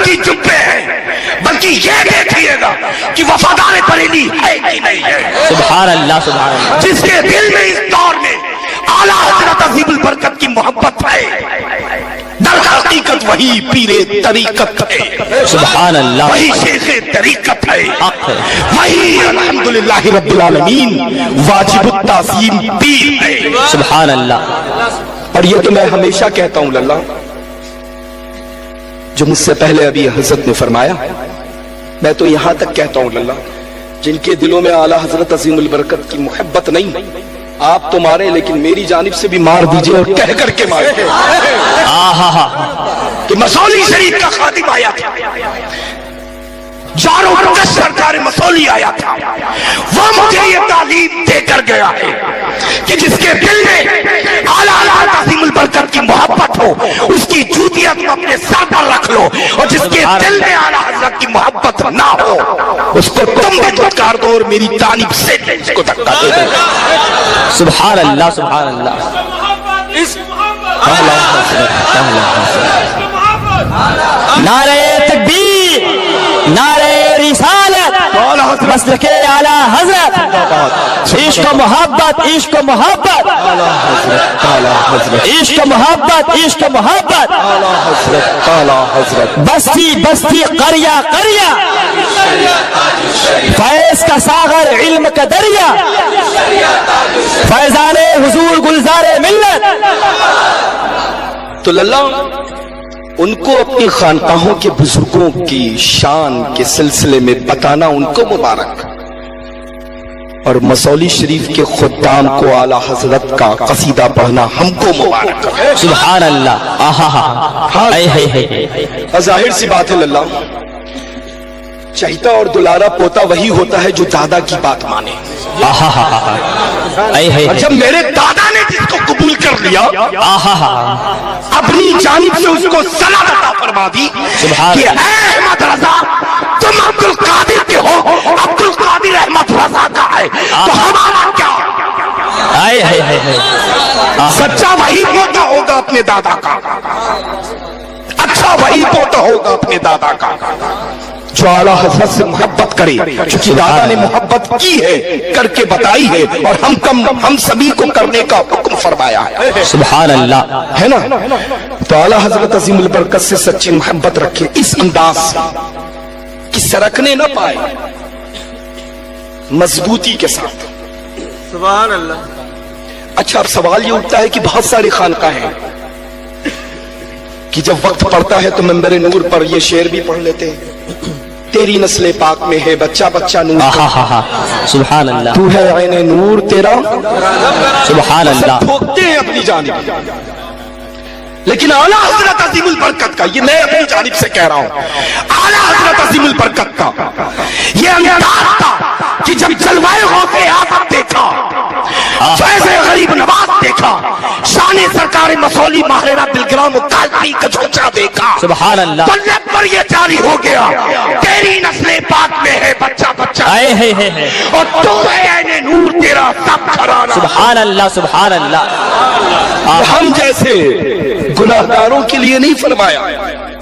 کی جبے ہیں، بلکہ یہ دیکھیے گا کہ وفادار بریلی ہے کہ نہیں ہے۔ سبحان اللہ سبحان اللہ۔ جس کے دل میں اس دور میں اعلیٰ حضرت عظیم البرکت کی محبت ہے، در حقیقت وہی پیر طریقت ہے، سبحان اللہ، وہی شیخ طریقت ہے، حق ہے، وہی الحمدللہ رب العالمین واجب التعظیم پیر ہے۔ سبحان اللہ۔ اور یہ تو میں ہمیشہ کہتا ہوں للہ، جو مجھ سے پہلے ابھی حضرت نے فرمایا، میں تو یہاں تک کہتا ہوں للہ، جن کے دلوں میں اعلیٰ حضرت عظیم البرکت کی محبت نہیں، آپ تو مارے لیکن میری جانب سے بھی مار دیجئے، اور کہہ کر کے مارے کہ مسولی شریف کا خادم آیا تھا، جاروں کا سرکار مسولی آیا تھا، وہ مجھے یہ تعلیم دے کر گیا ہے کہ جس کے دل میں اعلیٰ حضرت عظیم البرکت کی محبت ہو، اس کی جوتیاں تم اپنے سر پر رکھ لو، اور جس کے دل میں اعلیٰ حضرت کی محبت نہ ہو، اس کو تم بھی دھکار دو اور میری جانب سے اس کو دھکا دے دو۔ سبحان اللہ سبحان اللہ۔ نعرہ تکبیر، نعرہ رسالت، مسلک اعلیٰ حضرت، عشق و محبت، عشق و محبت، عشق و محبت، عشق و محبت، بستی بستی قریہ قریہ، فیض کا ساغر علم کا دریا، فیضان حضور گلزار ملت۔ تو اللہ ان کو اپنی خانقاہوں کے بزرگوں کی شان کے سلسلے میں بتانا ان کو مبارک، اور مسولی شریف کے خدام کو اعلیٰ حضرت کا قصیدہ پڑھنا ہم کو مبارک۔ سبحان اللہ۔ ظاہر سی بات ہے للہ، چہتا اور دلارا پوتا وہی ہوتا ہے جو دادا کی بات مانے، اور جب میرے دادا نے جس کو قبول کر لیا، اپنی جانب سے اس کو صلاح عطا فرما دی کہ اے احمد رضا، تم عبد القادر کے ہو، عبد القادر احمد رضا کا ہے، تو ہمارا کیا؟ سچا وہی پوتا ہوگا اپنے دادا کا، اچھا وہی پوتا ہوگا اپنے دادا کا جو اعلیٰ حضرت سے محبت کرے، چونکہ دادا نے محبت کی ہے، کر کے بتائی ہے، اور ہم سبھی کو کرنے کا حکم فرمایا ہے۔ سبحان اللہ، ہے نا؟ تو اعلیٰ حضرت عظیم البرکت سے سچی محبت رکھے، اس انداز کی سرکنے نہ پائے، مضبوطی کے ساتھ۔ سبحان اللہ۔ اچھا، اب سوال یہ اٹھتا ہے کہ بہت ساری خانقاہیں ہیں کہ جب وقت پڑتا ہے تو منبر نور پر یہ شعر بھی پڑھ لیتے ہیں، تیری نسل پاک میں ہے بچہ بچہ نور، سبحان اللہ، تو ہے عین نور تیرا، سبحان اللہ۔ ٹھوکتے ہیں اپنی جانب، لیکن اعلیٰ حضرت عظیم البرکت کا، یہ میں اپنی جانب سے کہہ رہا ہوں، اعلیٰ حضرت عظیم البرکت کا یہ انداز تھا کہ جب جلوائے غوث اعظم دیکھا، فیض غریب نواز دیکھا، شان سرکار مسولی ماہرہ دلگرام قادری کا جھوچا دیکھا، سبحان اللہ، تو لب پر یہ جاری ہو گیا، تیری نسل پاک میں ہے بچہ بچہ، اور تو ہے عین نور تیرا سب گھرانہ۔ سبحان اللہ سبحان اللہ۔ ہم جیسے گناہگاروں کے لیے نہیں فرمایا،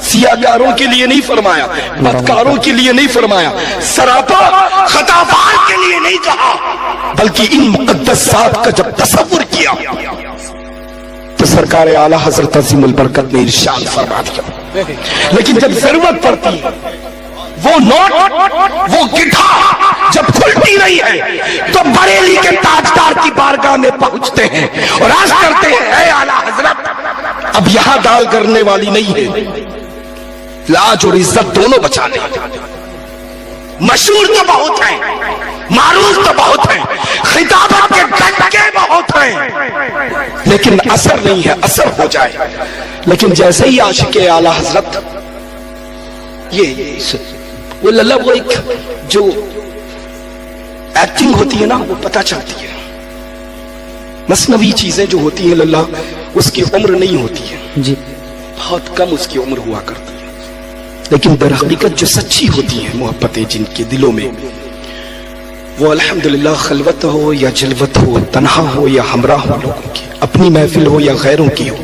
سیاہکاروں کے لیے نہیں فرمایا، بدکاروں کے لیے نہیں فرمایا، سراپا خطاوار کے لیے نہیں کہا، بلکہ ان مقدسات کا جب تصور کیا تو سرکار اعلیٰ حضرت عظیم البرکت نے ارشاد فرما دیا۔ لیکن جب ضرورت پڑتی ہے، وہ نوٹ، وہ گٹھا جب کھلتی نہیں ہے تو بریلی کے تاجدار کی بارگاہ میں پہنچتے ہیں اور عرض کرتے ہیں، اے اعلیٰ حضرت، اب یہاں دال کرنے والی نہیں ہے، لاج اور عزت دونوں بچا لیں۔ مشہور تو بہت ہیں، معروف تو بہت ہیں، خطابت کے ڈنکے بہت ہیں، لیکن اثر نہیں ہے، اثر ہو جائے۔ لیکن جیسے ہی عاشق اعلیٰ حضرت، وہ للہ، وہ ایک جو ایکٹنگ ہوتی ہے نا، وہ پتہ چلتی ہے، مصنوعی چیزیں جو ہوتی ہیں للہ، اس کی عمر نہیں ہوتی ہے جی، بہت کم اس کی عمر ہوا کرتی ہے، لیکن در حقیقت جو سچی ہوتی ہیں محبتیں جن کے دلوں میں، وہ الحمدللہ خلوت ہو یا جلوت ہو، تنہا ہو یا ہمراہ ہو لوگوں کی، اپنی محفل ہو یا غیروں کی ہو،